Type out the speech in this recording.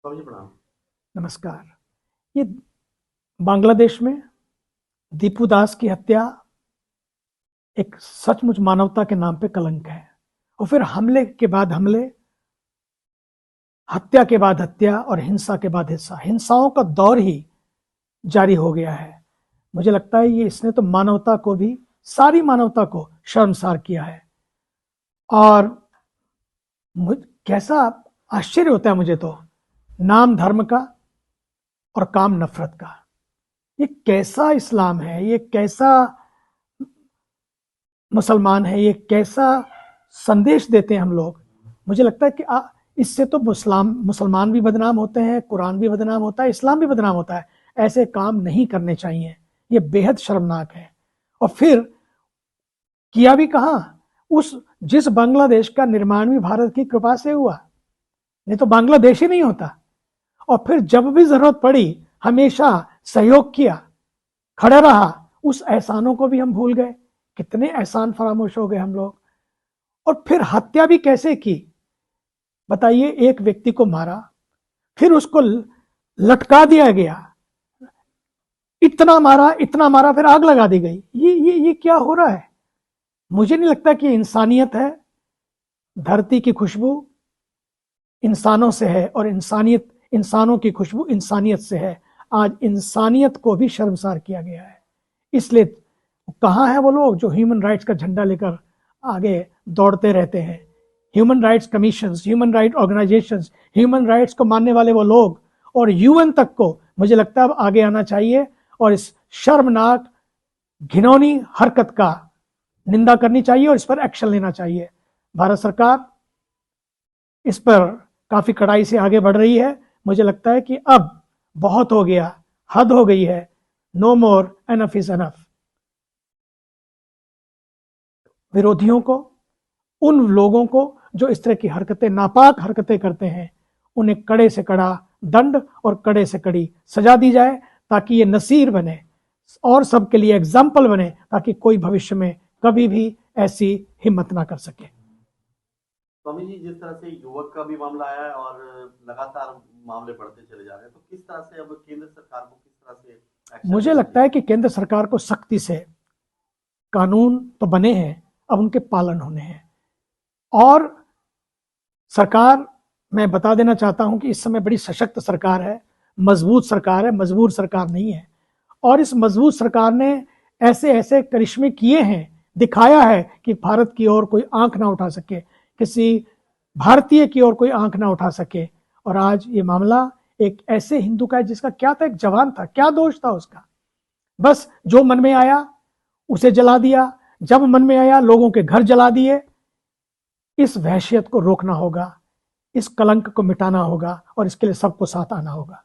स्वामी जी प्रणाम। नमस्कार। ये बांग्लादेश में दीपू दास की हत्या एक सचमुच मानवता के नाम पे कलंक है। और फिर हमले के बाद हमले, हत्या के बाद हत्या और हिंसा के बाद हिंसा, हिंसाओं का दौर ही जारी हो गया है। मुझे लगता है ये इसने तो मानवता को भी, सारी मानवता को शर्मसार किया है। और कैसा आश्चर्य होता है मुझे तो, नाम धर्म का और काम नफरत का। ये कैसा इस्लाम है, ये कैसा मुसलमान है, ये कैसा संदेश देते हैं हम लोग। मुझे लगता है कि इससे तो मुसलमान भी बदनाम होते हैं, कुरान भी बदनाम होता है, इस्लाम भी बदनाम होता है। ऐसे काम नहीं करने चाहिए, ये बेहद शर्मनाक है। और फिर किया भी कहाँ, उस जिस बांग्लादेश का निर्माण भी भारत की कृपा से हुआ, नहीं तो बांग्लादेश ही नहीं होता। और फिर जब भी जरूरत पड़ी हमेशा सहयोग किया, खड़ा रहा। उस एहसानों को भी हम भूल गए, कितने एहसान फरामोश हो गए हम लोग। और फिर हत्या भी कैसे की बताइए। एक व्यक्ति को मारा, फिर उसको लटका दिया गया, इतना मारा, फिर आग लगा दी गई। ये क्या हो रहा है? मुझे नहीं लगता कि इंसानियत है। धरती की खुशबू इंसानों से है और इंसानों की खुशबू इंसानियत से है। आज इंसानियत को भी शर्मसार किया गया है। इसलिए कहाँ है वो लोग जो ह्यूमन राइट्स का झंडा लेकर आगे दौड़ते रहते हैं? Human rights commissions, human right organisations, human rights को मानने वाले वो लोग और यूएन तक को मुझे लगता है अब आगे आना चाहिए और इस शर्मनाक घिनौनी हरकत का निंदा करनी चाहिए और इस पर एक्शन लेना चाहिए। भारत सरकार इस पर काफी कड़ाई से आगे बढ़ रही है। मुझे लगता है कि अब बहुत हो गया, हद हो गई है। No more, enough is enough. विरोधियों को, उन लोगों को जो इस तरह की हरकतें, नापाक हरकतें करते हैं, उन्हें कड़े से कड़ा दंड और कड़े से कड़ी सजा दी जाए, ताकि ये नसीर बने और सबके लिए एग्जाम्पल बने, ताकि कोई भविष्य में कभी भी ऐसी हिम्मत ना कर सके। स्वामी जी, जिस तरह से युवक का भी मामला आया है और लगातार मामले बढ़ते चले जा रहे हैं, तो किस तरह से अब केंद्र सरकार को किस तरह से एक्शन मुझे लेना लगता है चाहिए? कि केंद्र सरकार को सख्ती से, कानून तो बने हैं, अब उनके पालन होने हैं। और सरकार, मैं बता देना चाहता हूं कि इस समय बड़ी सशक्त सरकार है, मजबूत सरकार है, मजबूर सरकार नहीं है। और इस मजबूत सरकार ने ऐसे ऐसे करिश्मे किए हैं, दिखाया है कि भारत की ओर कोई आंख ना उठा सके, किसी भारतीय की ओर कोई आंख ना उठा सके। और आज ये मामला एक ऐसे हिंदू का है जिसका क्या था, एक जवान था, क्या दोष था उसका। बस जो मन में आया उसे जला दिया, जब मन में आया लोगों के घर जला दिए। इस वहशियत को रोकना होगा, इस कलंक को मिटाना होगा और इसके लिए सबको साथ आना होगा।